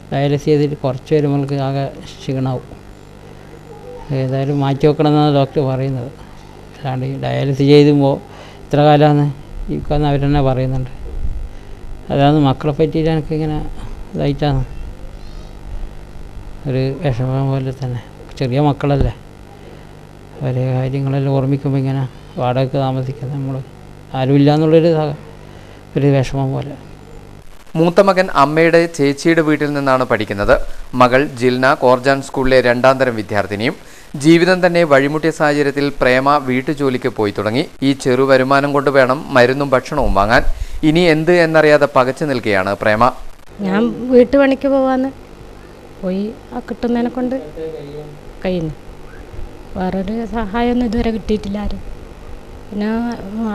Speaker 19: ഡയാലിസിസ് ചെയ്തിട്ട് കുറച്ച് വരുമ്പോൾ ആകെ ക്ഷീണമാവും. ഏതായാലും മാറ്റി വെക്കണമെന്നാണ് ഡോക്ടർ പറയുന്നത്. അല്ലാണ്ട് ഈ ഡയാലിസിസ് ചെയ്യുമ്പോൾ ഇത്ര കാലമാണ് ഇരിക്കുമെന്ന് അവർ തന്നെ പറയുന്നുണ്ട്. അതാണ് മക്കളെ പറ്റിയിട്ട് എനിക്കിങ്ങനെ ഇതായിട്ടാണ് ഒരു വിഷമം പോലെ തന്നെ. ചെറിയ മക്കളല്ലേ, അവരെ കാര്യങ്ങളെല്ലാം ഓർമ്മിക്കുമ്പോൾ ഇങ്ങനെ വാടകയ്ക്ക് താമസിക്കുന്നത് നമ്മൾ ആരുമില്ല എന്നുള്ളൊരു വിഷമം പോലെ.
Speaker 4: മൂത്ത മകൻ അമ്മയുടെ ചേച്ചിയുടെ വീട്ടിൽ നിന്നാണ് പഠിക്കുന്നത്. മകൾ ജിൽന കോർജാൻ സ്കൂളിലെ 2ാം തരം വിദ്യാർത്ഥിനിയും. ജീവിതം തന്നെ വഴിമുട്ടിയ സാഹചര്യത്തിൽ പ്രേമ വീട്ടുജോലിക്ക് പോയി തുടങ്ങി. ഈ ചെറു വരുമാനം കൊണ്ട് വേണം മരുന്നും ഭക്ഷണവും വാങ്ങാൻ. ഇനി എന്ത് എന്നറിയാതെ പകച്ചു നിൽക്കുകയാണ് പ്രേമ.
Speaker 20: ഞാൻ വീട്ടുപണിക്ക് പോവാന്ന് പോയി കിട്ടുന്നതിനെ കൊണ്ട് കഴിയുന്നു. വേറൊരു സഹായമൊന്നും ഇതുവരെ കിട്ടിയിട്ടില്ല ആരും. പിന്നെ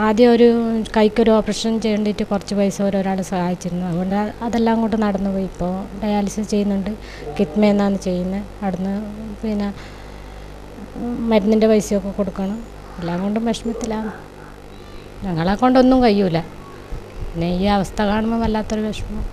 Speaker 20: ആദ്യം ഒരു കൈക്കൊരു ഓപ്പറേഷൻ ചെയ്യേണ്ടിയിട്ട് കുറച്ച് പൈസ ഒരാൾ സഹായിച്ചിരുന്നു. അതുകൊണ്ട് അതെല്ലാം കൊണ്ട് നടന്നു പോയി. ഇപ്പോൾ ഡയാലിസിസ് ചെയ്യുന്നുണ്ട്. കിഡ്നിന്നാണ് ചെയ്യുന്നത്. അവിടുന്ന് പിന്നെ മരുന്നിൻ്റെ പൈസയൊക്കെ കൊടുക്കണം. എല്ലാം കൊണ്ടും വിഷമത്തിലാണ്. ഞങ്ങളെ കൊണ്ടൊന്നും കഴിയൂല. പിന്നെ ഈ അവസ്ഥ കാണുമ്പോൾ വല്ലാത്തൊരു വിഷമം.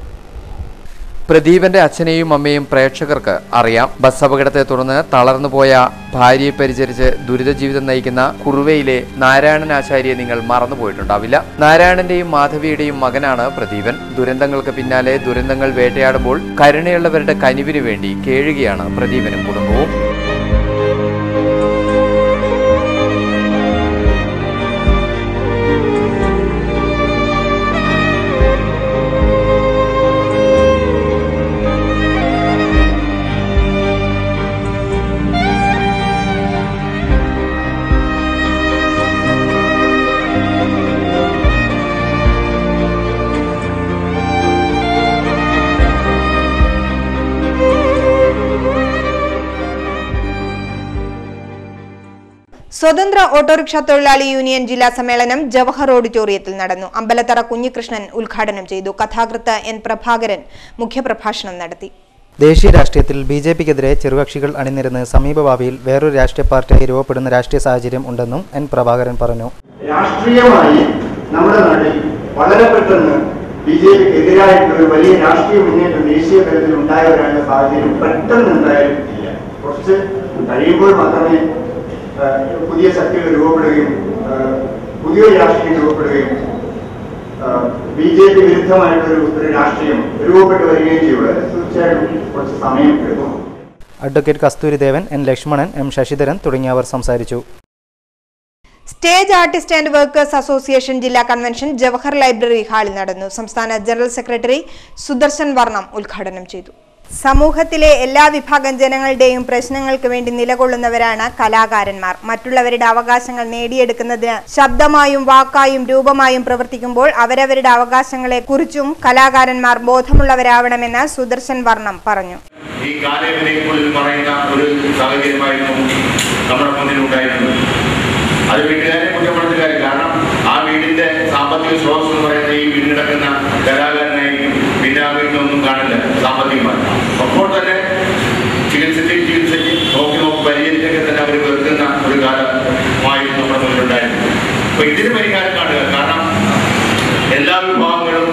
Speaker 4: പ്രദീപന്റെ അച്ഛനെയും അമ്മയും പ്രേക്ഷകർക്ക് അറിയാം. ബസ് അപകടത്തെ തുടർന്ന് തളർന്നുപോയ ഭാര്യയെ പരിചരിച്ച് ദുരിത ജീവിതം നയിക്കുന്ന കുറുവയിലെ നാരായണൻ ആശാരിയെ നിങ്ങൾ മറന്നുപോയിട്ടുണ്ടാവില്ല. നാരായണന്റെയും മാധവിയുടെയും മകനാണ് പ്രദീപൻ. ദുരന്തങ്ങൾക്ക് പിന്നാലെ ദുരന്തങ്ങൾ വേട്ടയാടുമ്പോൾ കരുണയുള്ളവരുടെ കനിവിനു വേണ്ടി കേഴുകയാണ് പ്രദീപനും കുടുംബവും.
Speaker 1: സ്വതന്ത്ര ഓട്ടോറിക്ഷ തൊഴിലാളി യൂണിയൻ ജില്ലാ സമ്മേളനം ജവഹർ ഓഡിറ്റോറിയത്തിൽ നടന്നു. അമ്പലത്തറ കുഞ്ഞികൃഷ്ണൻ ഉദ്ഘാടനം ചെയ്തു. കഥാകൃത്ത് N പ്രഭാകരൻ മുഖ്യപ്രഭാഷണം നടത്തി.
Speaker 21: ദേശീയ രാഷ്ട്രീയത്തിൽ BJPക്കെതിരെ ചെറുകക്ഷികൾ അണിനിരന്ന് സമീപഭാവിയിൽ വേറൊരു രാഷ്ട്രീയ പാർട്ടിയായി രൂപപ്പെടുന്ന രാഷ്ട്രീയ സാഹചര്യം ഉണ്ടെന്നും N. പ്രഭാകരൻ പറഞ്ഞു.
Speaker 22: രാഷ്ട്രീയമായി നമ്മുടെ നാട്ടിൽ വളരെ പെട്ടെന്ന് BJPക്കെതിരായിട്ടുള്ള ഒരു വലിയ രാഷ്ട്രീയ മുന്നേറ്റം ദേശീയ തലത്തിൽ ഉണ്ടായവരാണ് സാഹചര്യം പെട്ടെന്ന് എന്തായാലും ഇല്ല. കുറച്ച് കഴിയുമ്പോൾ മാത്രമേ പുതിയ ശക്തികൾ രൂപപ്പെടുകയും പുതിയൊരു രാഷ്ട്രീയം രൂപപ്പെടുകയും BJP വിരുദ്ധമായിട്ടൊരു രാഷ്ട്രീയം രൂപപ്പെട്ടു വരികയും ചെയ്യുള്ളൂ. തീർച്ചയായിട്ടും കുറച്ച് സമയം എടുക്കും.
Speaker 21: Advocate Kasthuridevan, N. Lakshmanan, M. Sasidharan തുടങ്ങിയവർ സംസാരിച്ചു.
Speaker 1: Stage artist and workers association ജില്ലാ കൺവെൻഷൻ ജവഹർ ലൈബ്രറി ഹാളിൽ നടന്നു. സംസ്ഥാന ജനറൽ സെക്രട്ടറി സുദർശൻ വർണം ഉദ്ഘാടനം ചെയ്തു. സമൂഹത്തിലെ എല്ലാ വിഭാഗം ജനങ്ങളുടെയും പ്രശ്നങ്ങൾക്ക് വേണ്ടി നിലകൊള്ളുന്നവരാണ് കലാകാരന്മാർ. മറ്റുള്ളവരുടെ അവകാശങ്ങൾ നേടിയെടുക്കുന്നതിന് ശബ്ദമായും വാക്കായും രൂപമായും പ്രവർത്തിക്കുമ്പോൾ അവരവരുടെ അവകാശങ്ങളെ കുറിച്ചും കലാകാരന്മാർ ബോധമുള്ളവരാവണമെന്ന് സുദർശൻ വർണം പറഞ്ഞു.
Speaker 23: ഈ കാലയളവിൽ പറയുന്ന ഒരു സാഹചര്യമായിരുന്നു നമ്മുടെ മുന്നിലുണ്ടായിരുന്നത്. അത് വീട്ടുകാരെ കുറ്റപ്പെടുത്തുന്ന കാര്യം. കാരണം ആ വീടിന്റെ സാമ്പത്തിക സ്രോതസ് എന്ന് പറയുന്ന ഈ വീട് കിടക്കുന്ന കലാകാരനായിരിക്കും. പിന്നെ ആ വീട്ടിലൊന്നും കാണില്ല സാമ്പത്തികമായി. അപ്പോൾ തന്നെ ചികിത്സയ്ക്ക് നോക്കി പരിഹരിച്ചൊക്കെ തന്നെ അവർ വെറുക്കുന്ന ഒരു കാലമായിരുന്നു നമ്മുടെ മുന്നിലുണ്ടായിരുന്നത്. അപ്പൊ ഇതിന് പരിഹാരം കാണുക. കാരണം എല്ലാ വിഭാഗങ്ങളും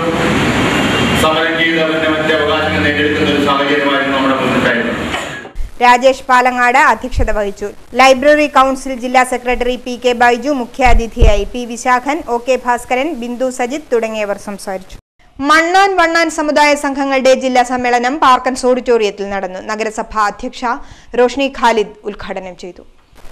Speaker 23: സമരം ചെയ്ത് അവരുടെ മറ്റേ അവകാശങ്ങൾ നേടിയെടുക്കുന്ന ഒരു സാഹചര്യമായിരുന്നു നമ്മുടെ മുന്നിലുണ്ടായിരുന്നത്.
Speaker 1: രാജേഷ് പാലങ്ങാട് അധ്യക്ഷത വഹിച്ചു. ലൈബ്രറി കൗൺസിൽ ജില്ലാ സെക്രട്ടറി PK ബൈജു മുഖ്യാതിഥിയായി. P. വിശാഖൻ, OK ഭാസ്കരൻ, ബിന്ദു സജിത് തുടങ്ങിയവർ സംസാരിച്ചു. മണ്ണാൻ വണ്ണാൻ സമുദായ സംഘങ്ങളുടെ ജില്ലാ സമ്മേളനം പാർക്കൻസ് ഓഡിറ്റോറിയത്തിൽ നടന്നു. നഗരസഭാ അധ്യക്ഷ റോഷ്നി ഖാലിദ് ഉദ്ഘാടനം ചെയ്തു.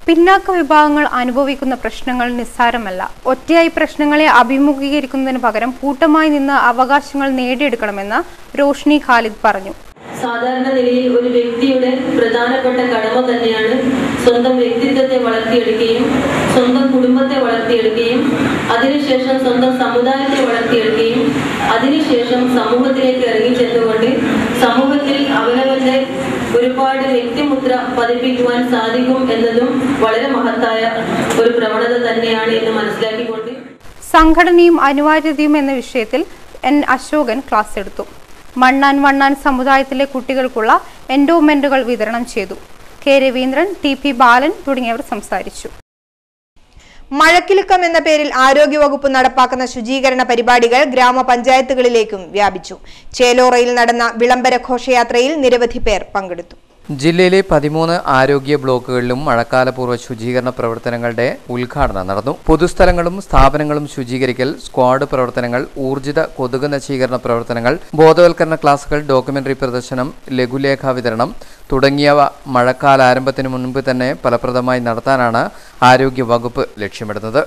Speaker 17: പിന്നാക്ക വിഭാഗങ്ങൾ അനുഭവിക്കുന്ന പ്രശ്നങ്ങൾ നിസ്സാരമല്ല. ഒറ്റയായി പ്രശ്നങ്ങളെ അഭിമുഖീകരിക്കുന്നതിന് പകരം കൂട്ടമായി നിന്ന് അവകാശങ്ങൾ നേടിയെടുക്കണമെന്ന് റോഷ്നി ഖാലിദ് പറഞ്ഞു.
Speaker 24: സാധാരണ നിലയിൽ ഒരു വ്യക്തിയുടെ പ്രധാനപ്പെട്ട കടമ തന്നെയാണ് സ്വന്തം വ്യക്തിത്വത്തെ വളർത്തിയെടുക്കുകയും സ്വന്തം കുടുംബത്തെ വളർത്തിയെടുക്കുകയും അതിനുശേഷം സ്വന്തം സമുദായത്തെ വളർത്തിയെടുക്കുകയും അതിനുശേഷം സമൂഹത്തിലേക്ക് ഇറങ്ങിച്ചെന്നുകൊണ്ട് സമൂഹത്തിൽ അവനവന്റെ ഒരുപാട് വ്യക്തിമുദ്ര പതിപ്പിക്കുവാൻ സാധിക്കും എന്നതും വളരെ മഹത്തായ ഒരു പ്രവണത തന്നെയാണ് എന്ന് മനസ്സിലാക്കിക്കൊണ്ട്
Speaker 17: സംഘടനയും അനിവാര്യതയും എന്ന വിഷയത്തിൽ N. അശോകൻ ക്ലാസ് എടുത്തു. മണ്ണാൻ വണ്ണാൻ സമുദായത്തിലെ കുട്ടികൾക്കുള്ള എൻഡോമെന്റുകൾ വിതരണം ചെയ്തു. K. രവീന്ദ്രൻ, TP ബാലൻ തുടങ്ങിയവർ സംസാരിച്ചു.
Speaker 1: മഴക്കിലുക്കം എന്ന പേരിൽ ആരോഗ്യവകുപ്പ് നടപ്പാക്കുന്ന ശുചീകരണ പരിപാടികൾ ഗ്രാമപഞ്ചായത്തുകളിലേക്കും വ്യാപിച്ചു. ചേലോറയിൽ നടന്ന വിളംബര ഘോഷയാത്രയിൽ നിരവധി പേർ പങ്കെടുത്തു.
Speaker 4: ജില്ലയിലെ 13 ആരോഗ്യ ബ്ലോക്കുകളിലും മഴക്കാലപൂർവ്വ ശുചീകരണ പ്രവർത്തനങ്ങളുടെ ഉദ്ഘാടനം നടന്നു. പൊതുസ്ഥലങ്ങളും സ്ഥാപനങ്ങളും ശുചീകരിക്കൽ, സ്ക്വാഡ് പ്രവർത്തനങ്ങൾ, ഊർജിത കൊതുക് നശീകരണ പ്രവർത്തനങ്ങൾ, ബോധവൽക്കരണ ക്ലാസുകൾ, ഡോക്യുമെന്ററി പ്രദർശനം, ലഘുലേഖ വിതരണം തുടങ്ങിയവ മഴക്കാലാരംഭത്തിനു മുൻപ് തന്നെ ഫലപ്രദമായി നടത്താനാണ് ആരോഗ്യ വകുപ്പ് ലക്ഷ്യമിടുന്നത്.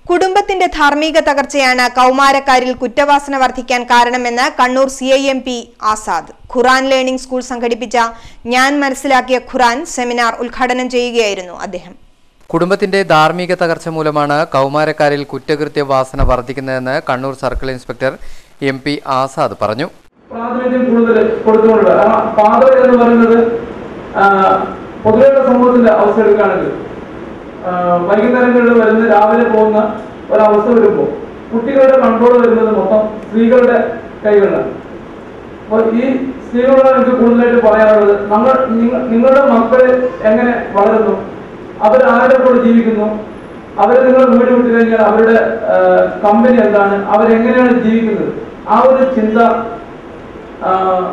Speaker 1: കുടുംബത്തിന്റെ ധാർമ്മിക തകർച്ചയാണ് കൗമാരക്കാരിൽ കുറ്റവാസന വർദ്ധിക്കാൻ കാരണമെന്ന് കണ്ണൂർ CIMP ആസാദ്. ഖുറാൻ ലേണിംഗ് സ്കൂൾ സംഘടിപ്പിച്ച ഞാൻ മനസ്സിലാക്കിയ ഖുറാൻ സെമിനാർ ഉദ്ഘാടനം ചെയ്യുകയായിരുന്നു അദ്ദേഹം.
Speaker 4: കുടുംബത്തിന്റെ ധാർമ്മിക തകർച്ച മൂലമാണ് കൗമാരക്കാരിൽ കുറ്റകൃത്യ വാസന വർദ്ധിക്കുന്നതെന്ന് Kannur circle inspector MP Azad പറഞ്ഞു.
Speaker 25: പ്രാതിനിധ്യം കൂടുതൽ കൊടുത്തുകൊണ്ട് ഫാദർ എന്ന് പറയുന്നത് പൊതുവെയുള്ള സമൂഹത്തിന്റെ അവസ്ഥ എടുക്കുകയാണെങ്കിൽ വൈകുന്നേരങ്ങളിൽ വരുന്ന രാവിലെ പോകുന്ന ഒരവസ്ഥ വരുമ്പോൾ കുട്ടികളുടെ കൺട്രോൾ വരുന്നത് മൊത്തം സ്ത്രീകളുടെ കൈകളിലാണ്. അപ്പോൾ ഈ സ്ത്രീകളോട് എനിക്ക് കൂടുതലായിട്ട് പറയാനുള്ളത്, നിങ്ങളുടെ മക്കൾ എങ്ങനെ വളരുന്നു, അവർ ആരുടെ കൂടെ ജീവിക്കുന്നു, അവർ നിങ്ങൾ വീട് വിട്ടു കഴിഞ്ഞാൽ അവരുടെ കമ്പനി എന്താണ്, അവരെങ്ങനെയാണ് ജീവിക്കുന്നത്, ആ ഒരു ചിന്ത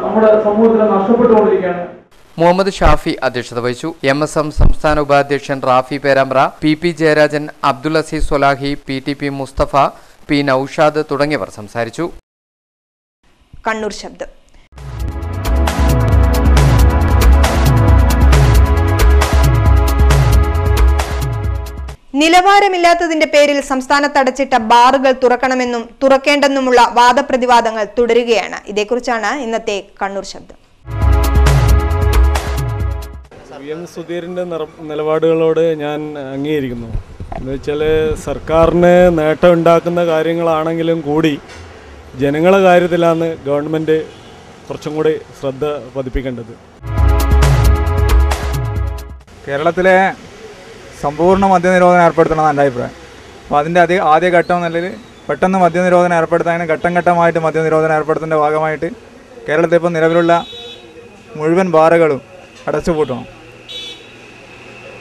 Speaker 25: നമ്മുടെ സമൂഹത്തിൽ നഷ്ടപ്പെട്ടുകൊണ്ടിരിക്കുകയാണ്.
Speaker 4: മുഹമ്മദ് ഷാഫി അധ്യക്ഷത വഹിച്ചു. MSM സംസ്ഥാന ഉപാധ്യക്ഷൻ Rafi Perambra, PP Jayarajan, Abdul Azeez Swalahi, PTP Mustafa, P Naushad തുടങ്ങിയവർ സംസാരിച്ചു.
Speaker 1: കണ്ണൂർ ശബ്ദം. നിലവാരമില്ലാത്തതിന്റെ പേരിൽ സംസ്ഥാനത്ത് അടച്ചിട്ട ബാറുകൾ തുറക്കണമെന്നും തുറക്കേണ്ടെന്നുമുള്ള വാദപ്രതിവാദങ്ങൾ തുടരുകയാണ്. ഇതേക്കുറിച്ചാണ് ഇന്നത്തെ കണ്ണൂർ ശബ്ദം.
Speaker 26: സുധീറിൻ്റെ നിലപാടുകളോട് ഞാൻ അംഗീകരിക്കുന്നു. എന്ന് വെച്ചാൽ സർക്കാരിന് നേട്ടം ഉണ്ടാക്കുന്ന കാര്യങ്ങളാണെങ്കിലും കൂടി ജനങ്ങളെ കാര്യത്തിലാണ് ഗവൺമെൻറ് കുറച്ചും കൂടി ശ്രദ്ധ പതിപ്പിക്കേണ്ടത്.
Speaker 27: കേരളത്തിലെ സമ്പൂർണ്ണ മദ്യനിരോധനം ഏർപ്പെടുത്തണമെന്ന് എൻ്റെ അഭിപ്രായം. അപ്പോൾ അതിൻ്റെ ആദ്യഘട്ടം എന്നുള്ളത് പെട്ടെന്ന് മദ്യനിരോധനം ഏർപ്പെടുത്താൻ ഘട്ടം ഘട്ടമായിട്ട് മദ്യനിരോധനം ഏർപ്പെടുത്തുന്നതിൻ്റെ ഭാഗമായിട്ട് കേരളത്തിൽ ഇപ്പോൾ നിലവിലുള്ള മുഴുവൻ ബാറുകളും അടച്ചുപൂട്ടണം.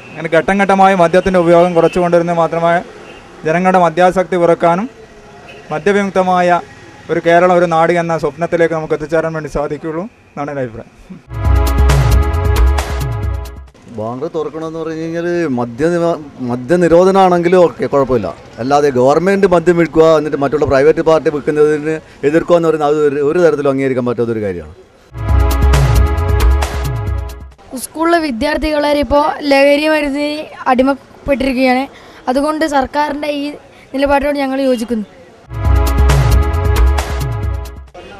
Speaker 27: അങ്ങനെ ഘട്ടം ഘട്ടമായി മദ്യത്തിൻ്റെ ഉപയോഗം കുറച്ചുകൊണ്ടിരുന്നത് മാത്രമേ ജനങ്ങളുടെ മദ്യാസക്തി കുറക്കാനും മദ്യവിമുക്തമായ ഒരു കേരളം, ഒരു നാട് എന്ന സ്വപ്നത്തിലേക്ക് നമുക്ക് എത്തിച്ചേരാൻ വേണ്ടി സാധിക്കുകയുള്ളൂ എന്നാണ് എൻ്റെ അഭിപ്രായം.
Speaker 2: ബാങ്ക് തുറക്കണമെന്ന് പറഞ്ഞു കഴിഞ്ഞാൽ മദ്യനിരോധനമാണെങ്കിലും ഓക്കെ, കുഴപ്പമില്ല. അല്ലാതെ ഗവൺമെൻറ് മദ്യം വിൽക്കുക എന്നിട്ട് മറ്റുള്ള പ്രൈവറ്റ് പാർട്ടി വിൽക്കുന്നതിന് എതിർക്കുക എന്ന് പറയുന്നത് അത് ഒരു തരത്തിലും അംഗീകരിക്കാൻ പറ്റാത്തൊരു കാര്യമാണ്.
Speaker 3: സ്കൂളിലെ വിദ്യാർത്ഥികളെ ഇപ്പോൾ ലഹരി മരുന്നിന് അടിമപ്പെട്ടിരിക്കുകയാണ്. അതുകൊണ്ട് സർക്കാരിൻ്റെ ഈ നിലപാടിനോട് ഞങ്ങൾ യോജിക്കുന്നു.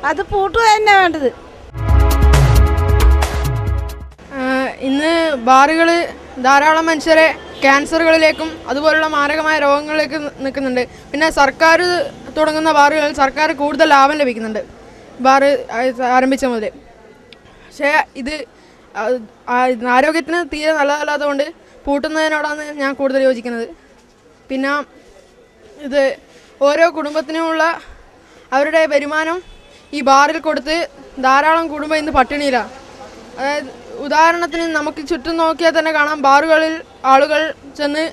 Speaker 5: അത് പൂട്ടുക തന്നെ വേണ്ടത്.
Speaker 6: ഇന്ന് ബാറുകൾ ധാരാളം മനുഷ്യരെ ക്യാൻസറുകളിലേക്കും അതുപോലുള്ള മാരകമായ രോഗങ്ങളിലേക്ക് നിൽക്കുന്നുണ്ട്. പിന്നെ സർക്കാർ തുടങ്ങുന്ന ബാറുകളിൽ സർക്കാർ കൂടുതൽ ലാഭം ലഭിക്കുന്നുണ്ട് ബാറ് ആരംഭിച്ച മുതൽ. പക്ഷേ ഇത് ആരോഗ്യത്തിന് തീരെ നല്ലതല്ലാത്തതുകൊണ്ട് പൂട്ടുന്നതിനോടാണ് ഞാൻ കൂടുതൽ യോജിക്കുന്നത്. പിന്നെ ഇത് ഓരോ കുടുംബത്തിനുമുള്ള അവരുടെ വരുമാനം ഈ ബാറിൽ കൊടുത്ത് ധാരാളം കുടുംബം ഇന്ന് പട്ടിണിയിലാണ്. അതായത് ഉദാഹരണത്തിന് നമുക്ക് ചുറ്റും നോക്കിയാൽ തന്നെ കാണാം, ബാറുകളിൽ ആളുകൾ ചെന്ന്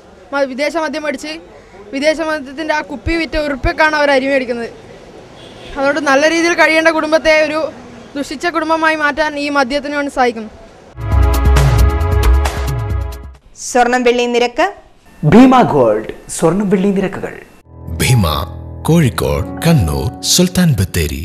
Speaker 6: വിദേശ മദ്യം മേടിച്ച് വിദേശ മദ്യത്തിൻ്റെ ആ കുപ്പി വിറ്റ് ഉറുപ്പ്യക്കാണ് അവർ അരി മേടിക്കുന്നത്. അതുകൊണ്ട് നല്ല രീതിയിൽ കഴിയേണ്ട കുടുംബത്തെ ഒരു ദുഷിച്ച കുടുംബമായി മാറ്റാൻ ഈ മദ്യത്തിന് വേണ്ടി സഹായിക്കുന്നു.
Speaker 1: സ്വർണം വെള്ളി നിരക്ക്.
Speaker 7: ഭീമ ഗോൾഡ് സ്വർണം വെള്ളി നിരക്കുകൾ.
Speaker 8: ഭീമ, കോഴിക്കോട്, കണ്ണൂർ, സുൽത്താൻ ബത്തേരി.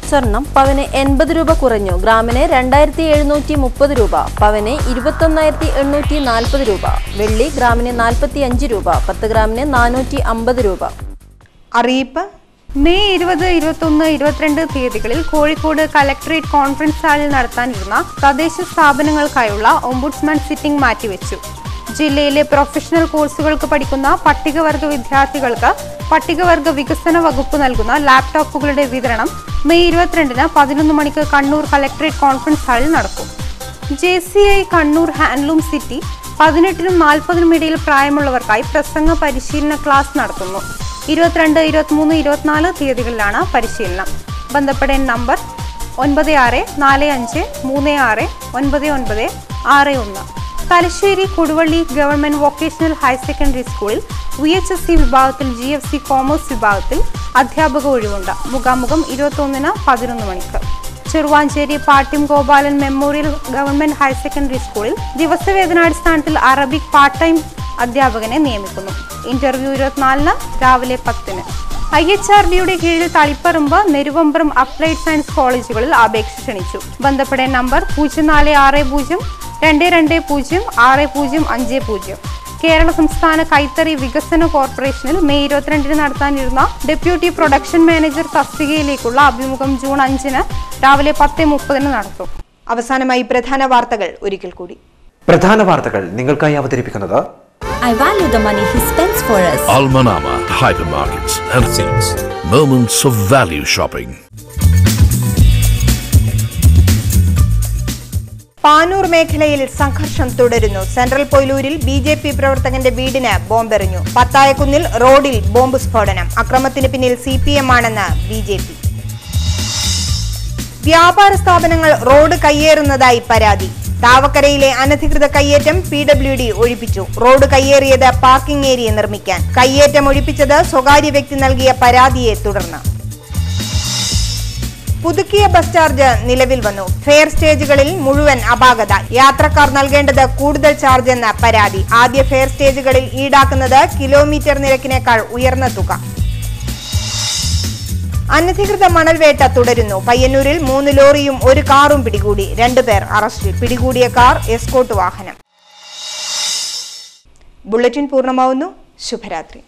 Speaker 11: സ്വർണം പവന് 80 രൂപ കുറഞ്ഞു. ഗ്രാമിന് 2730 രൂപ. പവന് 21,840 രൂപ. വെള്ളി ഗ്രാമിന് 45 രൂപ. 10 ഗ്രാമിന് 450 രൂപ.
Speaker 1: അറിയിപ്പ്.
Speaker 17: മെയ് 20, 21, 22 തീയതികളിൽ കോഴിക്കോട് കലക്ടറേറ്റ് കോൺഫറൻസ് ഹാളിൽ നടത്താനിരുന്ന തദ്ദേശ സ്ഥാപനങ്ങൾക്കായുള്ള ഓംബുഡ്സ്മാൻ സിറ്റിംഗ് മാറ്റിവെച്ചു. ജില്ലയിലെ പ്രൊഫഷണൽ കോഴ്സുകൾക്ക് പഠിക്കുന്ന പട്ടികവർഗ വിദ്യാർത്ഥികൾക്ക് പട്ടികവർഗ വികസന വകുപ്പ് നൽകുന്ന ലാപ്ടോപ്പുകളുടെ വിതരണം മെയ് 22-ന് 11 മണിക്ക് കണ്ണൂർ കലക്ടറേറ്റ് കോൺഫറൻസ് ഹാളിൽ നടക്കും. JCI കണ്ണൂർ ഹാൻഡ്ലൂം സിറ്റി 18-നും 40-നും ഇടയിൽ പ്രായമുള്ളവർക്കായി പ്രസംഗ പരിശീലന ക്ലാസ് നടത്തുന്നു. 22, 23, 24 തീയതികളിലാണ് പരിശീലനം. ബന്ധപ്പെടേണ്ട നമ്പർ 9645369961. Thalassery Koduvally government vocational higher secondary സ്കൂളിൽ VHSC വിഭാഗത്തിൽ GFC കോമേഴ്സ് വിഭാഗത്തിൽ അധ്യാപക ഒഴിവുണ്ട്. മുഖാമുഖം 21-ന് 11 മണിക്ക്. Cheruvanchery Pattiam Gopalan memorial government higher secondary സ്കൂളിൽ ദിവസവേതനാടിസ്ഥാനത്തിൽ അറബിക് പാർട്ട് ടൈം അധ്യാപകനെ നിയമിക്കുന്നു. ഇന്റർവ്യൂ 24-ന് രാവിലെ 10-ന്. IHRDയുടെ കീഴിൽ തളിപ്പറമ്പ്, നെരുവമ്പ്രം അപ്ലൈഡ് സയൻസ് കോളേജുകളിൽ അപേക്ഷ ക്ഷണിച്ചു. ബന്ധപ്പെടേണ്ട നമ്പർ 046022206050. കേരള സംസ്ഥാന കൈത്തറി വികസന കോർപ്പറേഷനിൽ മെയ് 22-ന് നടത്താനിരുന്ന ഡെപ്യൂട്ടി പ്രൊഡക്ഷൻ മാനേജർ തസ്തികയിലേക്കുള്ള അഭിമുഖം ജൂൺ 5-ന് രാവിലെ 10:30-ന് നടത്തും.
Speaker 1: അവസാനമായി പ്രധാന വാർത്തകൾ ഒരിക്കൽ കൂടി.
Speaker 7: പ്രധാന വാർത്തകൾ നിങ്ങൾക്കായി അവതരിപ്പിക്കുന്നത്
Speaker 28: I value the money he spends for us.
Speaker 8: Almanama Hypermarkets and Things. Moments of value shopping.
Speaker 1: Panoor മേഖലയിൽ സംഘർഷം തുടരുന്നു. സെൻട്രൽ പൊയിലൂരിൽ BJP പ്രവർത്തകന്റെ വീടിന് ബോംബെറിഞ്ഞു. പത്തായക്കുന്നിൽ റോഡിൽ ബോംബ് സ്ഫോടനം. അക്രമത്തിന് പിന്നിൽ CPM ആണെന്ന് BJP. വ്യാപാര സ്ഥാപനങ്ങൾ റോഡ് കയ്യേറുന്നതായി പരാതി. താവക്കരയിലെ അനധികൃത കയ്യേറ്റം PWD ഒഴിപ്പിച്ചു. റോഡ് കയ്യേറിയത് പാർക്കിംഗ് ഏരിയ നിർമ്മിക്കാൻ. കയ്യേറ്റം ഒഴിപ്പിച്ചത് സ്വകാര്യ വ്യക്തി നൽകിയ പരാതിയെ തുടർന്ന്. പുതുക്കിയ ബസ് ചാർജ് നിലവിൽ വന്നു. ഫെയർ സ്റ്റേജുകളിൽ മുഴുവൻ അപാകത. യാത്രക്കാർ നൽകേണ്ടത് കൂടുതൽ ചാർജ് എന്ന പരാതി. ആദ്യ ഫെയർ സ്റ്റേജുകളിൽ ഈടാക്കുന്നത് കിലോമീറ്റർ നിരക്കിനേക്കാൾ ഉയർന്ന തുക. അനധികൃത മണൽവേട്ട തുടരുന്നു. പയ്യന്നൂരിൽ 3 ലോറിയും 1 കാറും പിടികൂടി. 2 പേർ അറസ്റ്റിൽ. പിടികൂടിയ കാർ എസ്കോർട്ട് വാഹനം. ബുള്ളറ്റിൻ പൂർണ്ണമാവുന്നു. ശുഭരാത്രി.